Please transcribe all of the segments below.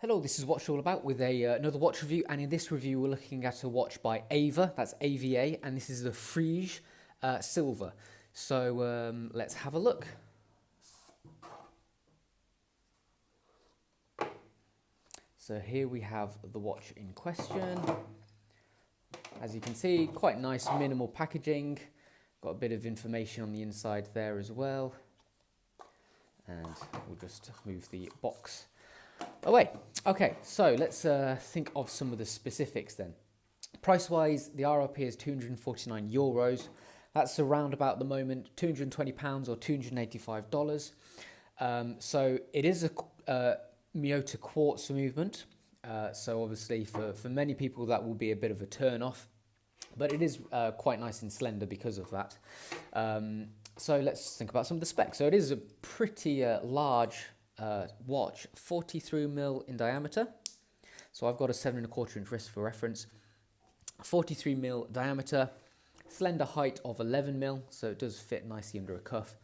Hello, this is Watch All About with another watch review, and in this review we're looking at a watch by Ava, that's AVA, and this is the Fríge Silver. So let's have a look. So here we have the watch in question. As you can see, quite nice minimal packaging, got a bit of information on the inside there as well, and we'll just move the box away. Okay, so let's think of some of the specifics then. Price-wise, the RRP is €249. That's around about the moment £220 or $285. So it is a Miyota quartz movement. So obviously for many people that will be a bit of a turn off, but it is quite nice and slender because of that. So let's think about some of the specs. So it is a pretty large watch, 43mm in diameter. So I've got a 7¼ inch wrist for reference. 43mm diameter, slender height of 11mm, so it does fit nicely under a cuff,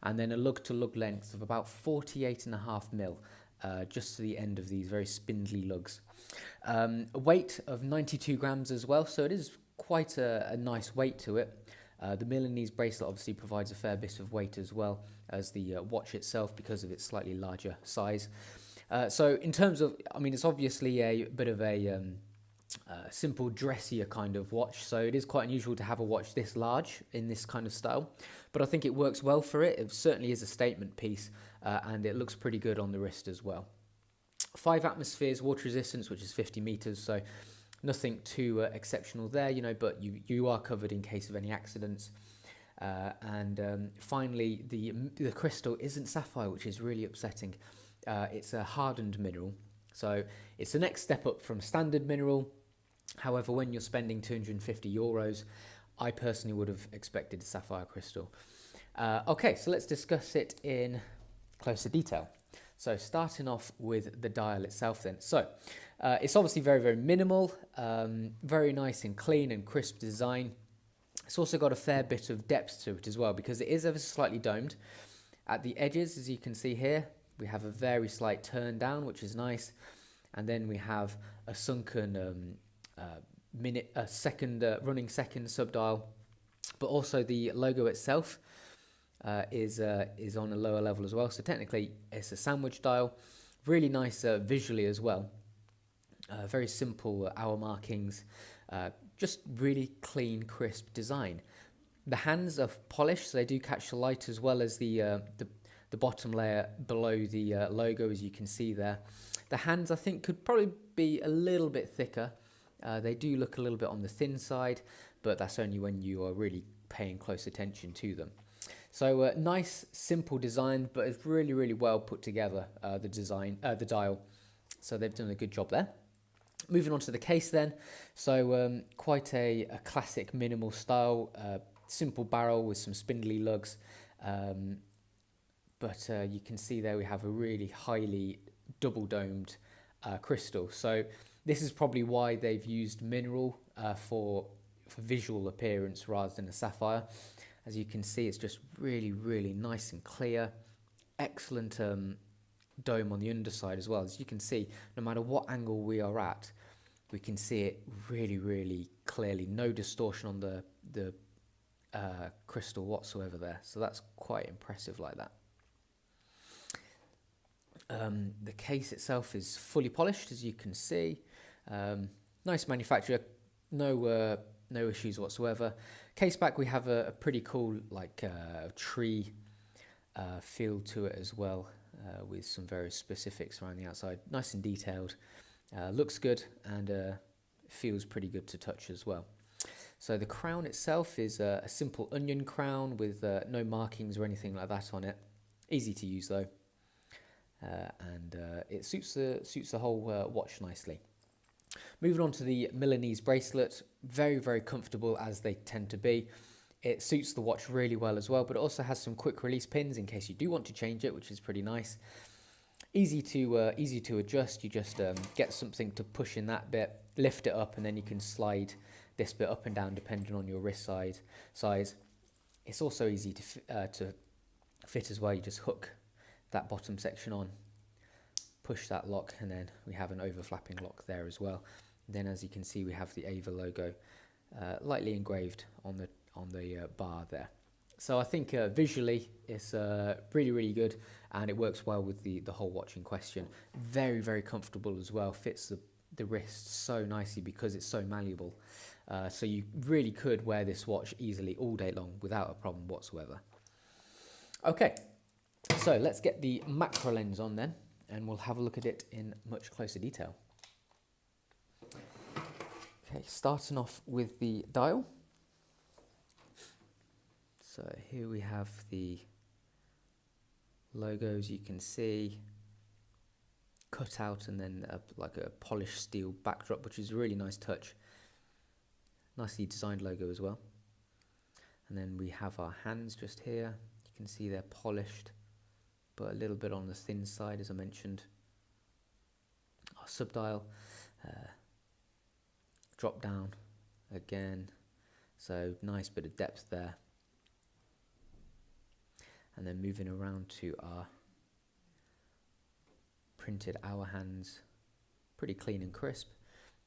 and then a lug-to-lug length of about 48.5mm, just to the end of these very spindly lugs. A weight of 92 grams as well, so it is quite a nice weight to it. The Milanese Bracelet obviously provides a fair bit of weight as well as the watch itself because of its slightly larger size. So in terms of, I mean, it's obviously a bit of a simple, dressier kind of watch. So it is quite unusual to have a watch this large in this kind of style. But I think it works well for it. It certainly is a statement piece, and it looks pretty good on the wrist as well. 5 atmospheres water resistance, which is 50 meters. So nothing too exceptional there, you know, but you are covered in case of any accidents. And finally, the crystal isn't sapphire, which is really upsetting. It's a hardened mineral, so it's the next step up from standard mineral. However, when you're spending €250, I personally would have expected a sapphire crystal. Okay, so let's discuss it in closer detail. So starting off with the dial itself then. So it's obviously very, very minimal, very nice and clean and crisp design. It's also got a fair bit of depth to it as well because it is ever so slightly domed. At the edges, as you can see here, we have a very slight turn down, which is nice. And then we have a sunken running second subdial, but also the logo itself is on a lower level as well. So technically it's a sandwich dial, really nice visually as well. Very simple hour markings, just really clean, crisp design. The hands are polished, so they do catch the light as well as the bottom layer below the logo, as you can see there. The hands, I think, could probably be a little bit thicker. They do look a little bit on the thin side, but that's only when you are really paying close attention to them. So nice, simple design, but it's really, really well put together, the dial. So they've done a good job there. Moving on to the case then. So quite a classic minimal style, simple barrel with some spindly lugs. But you can see there we have a really highly double domed crystal. So this is probably why they've used mineral for visual appearance rather than a sapphire. As you can see, it's just really, really nice and clear. Excellent dome on the underside as well. As you can see, no matter what angle we are at, we can see it really, really clearly. No distortion on the crystal whatsoever there. So that's quite impressive like that. The case itself is fully polished, as you can see. Nice manufacture, no issues whatsoever. Case back, we have a pretty cool tree feel to it as well, with some very specifics around the outside. Nice and detailed, looks good, and feels pretty good to touch as well. So the crown itself is a simple onion crown with no markings or anything like that on it. Easy to use though. And it suits the whole watch nicely. Moving on to the Milanese Bracelet, very, very comfortable as they tend to be. It suits the watch really well as well, but it also has some quick release pins in case you do want to change it, which is pretty nice. Easy to adjust. You just get something to push in that bit, lift it up, and then you can slide this bit up and down depending on your wrist size. It's also easy to fit as well. You just hook that bottom section on, push that lock, and then we have an overflapping lock there as well. And then as you can see, we have the Ava logo lightly engraved on the bar there. So I think visually it's really, really good, and it works well with the whole watch in question. Very, very comfortable as well. Fits the wrist so nicely because it's so malleable. So you really could wear this watch easily all day long without a problem whatsoever. Okay, so let's get the macro lens on then, and we'll have a look at it in much closer detail. Okay, starting off with the dial. So here we have the logos you can see cut out, and then like a polished steel backdrop, which is a really nice touch. Nicely designed logo as well. And then we have our hands just here. You can see they're polished, but a little bit on the thin side, as I mentioned. Our subdial, drop down again, so nice bit of depth there. And then moving around to our printed hour hands, pretty clean and crisp.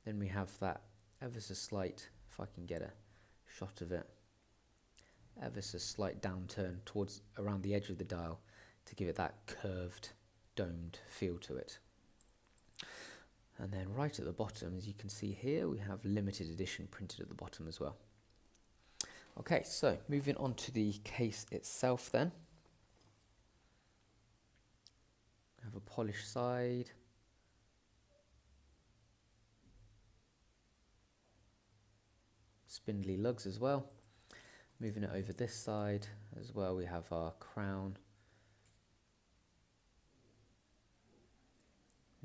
Then we have that ever so slight, if I can get a shot of it, ever so slight downturn towards around the edge of the dial to give it that curved, domed feel to it. And then right at the bottom, as you can see here, we have limited edition printed at the bottom as well. Okay, so moving on to the case itself then. We have a polished side. Spindly lugs as well. Moving it over this side as well, we have our crown.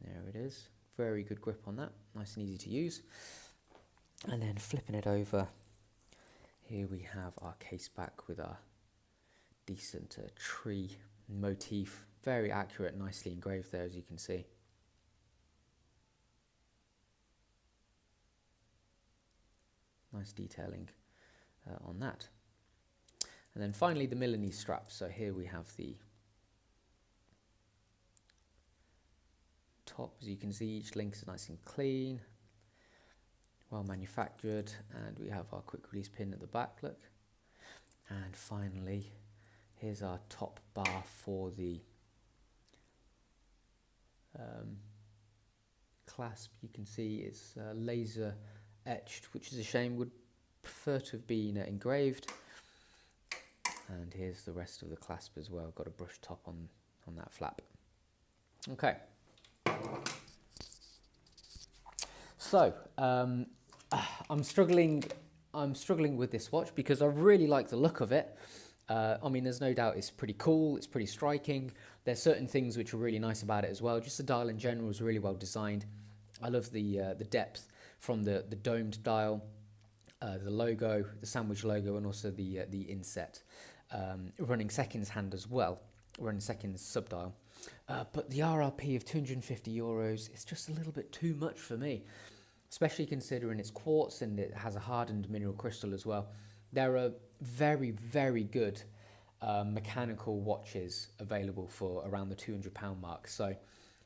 There it is. Very good grip on that. Nice and easy to use. And then flipping it over, here we have our case back with our decent tree motif. Very accurate, nicely engraved there, as you can see. Nice detailing on that. And then finally the Milanese strap. So here we have the top. As you can see, each link is nice and clean, well manufactured, and we have our quick release pin at the back, look. And finally, here's our top bar for the clasp. You can see it's laser etched, which is a shame, would prefer to have been engraved. And here's the rest of the clasp as well, got a brushed top on that flap. Okay, so I'm struggling with this watch because I really like the look of it. I mean, there's no doubt it's pretty cool, it's pretty striking. There's certain things which are really nice about it as well. Just the dial in general is really well designed. I love the depth from the domed dial, the logo, the sandwich logo, and also the inset. Running seconds hand as well, running seconds subdial. But the RRP of €250 is just a little bit too much for me, especially considering it's quartz and it has a hardened mineral crystal as well. There are very, very good mechanical watches available for around the £200 mark. So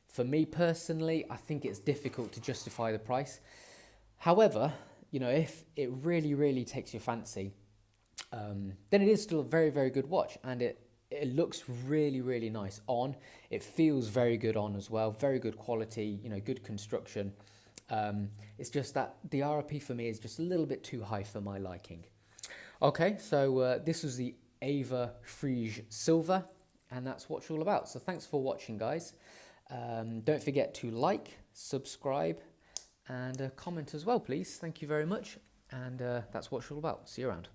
for me personally, I think it's difficult to justify the price. However, you know, if it really, really takes your fancy, then it is still a very, very good watch, and it looks really, really nice on. It feels very good on as well. Very good quality, you know, good construction. It's just that the RRP for me is just a little bit too high for my liking. Okay, so this was the Ava Fríge Silver, and that's what it's all about. So thanks for watching, guys. Don't forget to like, subscribe, and comment as well, please. Thank you very much. And that's what it's all about. See you around.